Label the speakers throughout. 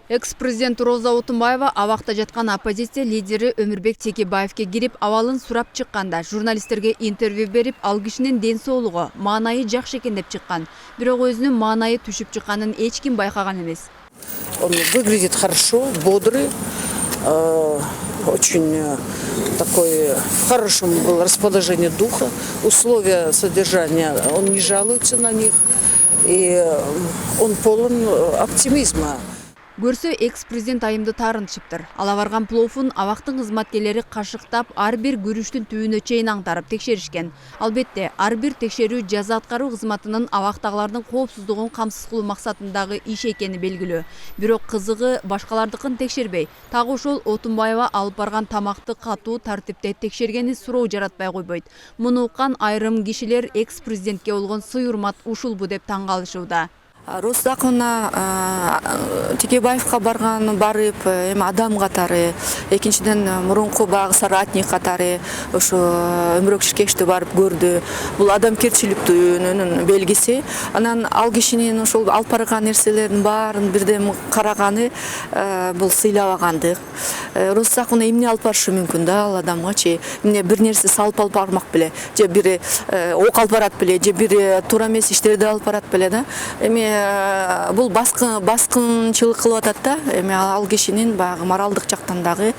Speaker 1: Экс-президент Роза Отунбаева абакта жаткан оппозиция лидери Өмүрбек Текебаевке кирип, абалын сурап чыкканда журналисттерге интервью берип, ал кишинин ден соолугу, маанайы жакшы экен деп чыккан. Бирок өзүнүн маанайы түшүп чыкканын эч ким байкаган эмес.
Speaker 2: Он выглядит хорошо, бодрый, очень такой в хорошем расположении духа, условия содержания, он не жалуется на них, и он полон оптимизма.
Speaker 1: Көрсө экс-президент айымды таарынтышыптыр. Ала барган плофун абактын кызматкерлери кашыктап, ар бир күрүштүн түбүнө чейин аңтарып текшеришкен. Албетте, ар бир текшерүү жаза аткаруу кызматынын абактагылардын коопсуздугун камсыз кылуу максатындагы иш экени белгилүү. Бирок кызыгы башкалардыкын текшербей, так ошол Отунбаева алып барган тамакты катуу тартипте текшергени суроо жаратпай койбойт. Муну уккан айрым кишилер экс-президентке болгон сый урмат ушулбу деп таң калышууда.
Speaker 3: Росзакона Текебаевка барып, адам катары, экинчиден мурунку багы соратник катары ошо Өмүрбек Ширкешти барып көрдү. Бул адамгерчиликтүүнүн белгиси. Анан ал кишинин ошол алып барган нерселердин баарын бирден караганы бул сыйлабагандык. Росзакона эмне алып барышы мүмкүн да ал адамгачы. Эмне бир нерсе салып алып бармак беле, же бири ок алып барат беле, же бири туура эмес иштерди алып барат беле да. Бул баскынчылык кылып атат да, эми ал кишинин багы моралдык жактан дагы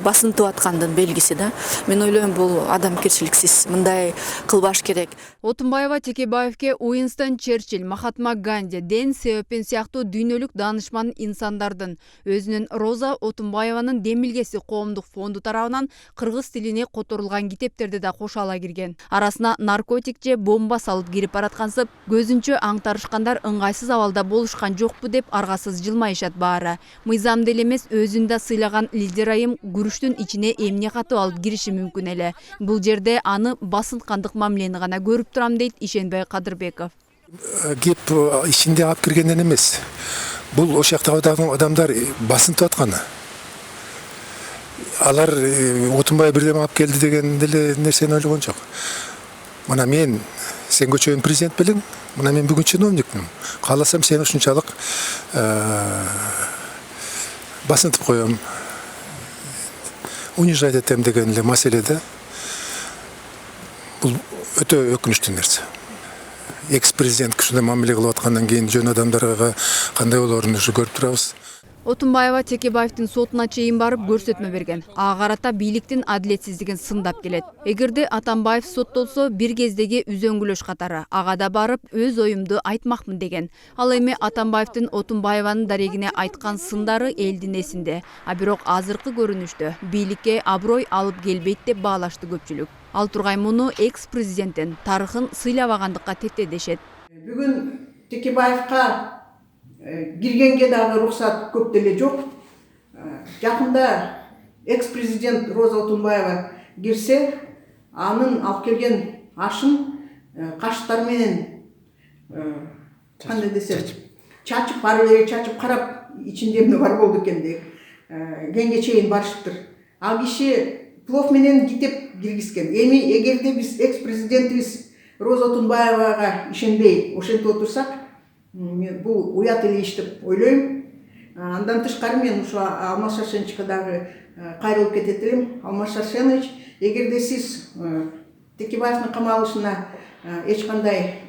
Speaker 3: басынтып аткандын белгиси да. Мен ойлойм бул адамгерчиликсиз, мындай кылбаш керек.
Speaker 1: Отунбаева Текебаевке Уинстон Черчилль, Махатма Ганди, Дэн Сяопин сыяктуу дүйнөлүк таанышман инсандардын, өзүнүн Роза Отунбаеванын демилгеси коомдук фонду тарабынан кыргыз тилине которулган китептерди да кошо ала кирген. Арасына наркотик же бомба салып кирип бараткансып, көзүнчө аңтарышкандар ыңгайсыз абалда болушкан жокпу деп аргасыз жылмайышат баары. Мыйзам деле эмес, өзүн да сыйлаган лидер айым күрүштүн ичине эмне катып алып кириши мүмкүн эле. Бул жерде аны басынткандык мамилени гана көрүп турам дейт Ишенбай Кадырбеков.
Speaker 4: Кеп ичинде алып киргенден эмес. Бул ошол жактагы адамдар басынтып атканы. Алар Отунбаев бирдеме алып келди деген деле нерсени ойлогон жок. Мына мен сен көчөгөн президент белең, мына мен бүгүн чиновникмин. Кааласам сени ушунчалык басынтып коем, унижать этем деген эле маселеде. Бул өтө өкүнүчтүү нерсе. Экс-президент ушундай мамиле кылып аткандан кийин жөн адамдарга кандай болоорун ушу көрүп турабыз.
Speaker 1: Отунбаева Текебаевдин сотуна чейин барып көрсөтмө берген. Ага карата бийликтин адилетсиздигин сындап келет. Эгерде Атамбаев соттолсо, бир кездеги үзөңгүлөш катары ага да барып өз оюмду айтмакмын деген. Ал эми Атамбаевдин Отунбаеванын дарегине айткан сындары элдин эсинде. А бирок азыркы көрүнүштө бийликке аброй алып келбейт деп баалашты көпчүлүк. Ал тургай муну экс-президенттин тарыхын сыйлабагандыкка тетедешет.
Speaker 2: Бүгүн Текебаевка киргенге дагы уруксат көп деле жок. Жакында экс-президент Роза Отунбаева кирсе, анын алып келген ашын каштар менен кандай десем, чачып карап, ичинде эмне бар болду экен деп кенге чейин барышыптыр. Ал киши плов менен китеп киргизген. Эми эгерде биз экс-президентибиз Роза Отунбаевага ишенбей ошентип отурсак, бул уят эле иш деп ойлойм. Андан тышкары мен ушу Алмаз Шаршеновичке дагы кайрылып кетет элем. Алмаз Шаршенович, эгерде сиз Текебаевдин камалышына эч кандай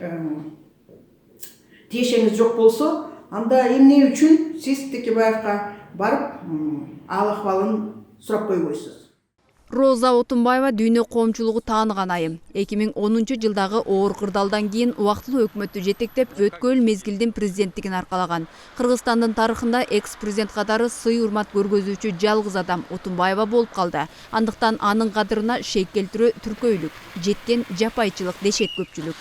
Speaker 2: тиешеңиз жок болсо, анда эмне үчүн сиз Текебаевка барып ал акыбалын сурап койбойсуз?
Speaker 1: Роза Отунбаева дүйнө коомчулугу тааныган айым. 2010-жылдагы оор кырдаалдан кийин убактылуу өкмөттү жетектеп, өткөн мезгилдин президенттигин аркалаган. Кыргызстандын тарыхында экс-президент катары сый урмат көргөзүүчү жалгыз адам Отунбаева болуп калды. Андыктан анын кадырына шек келтирүү түркөйлүк, жеткен жапайчылык дешет көпчүлүк.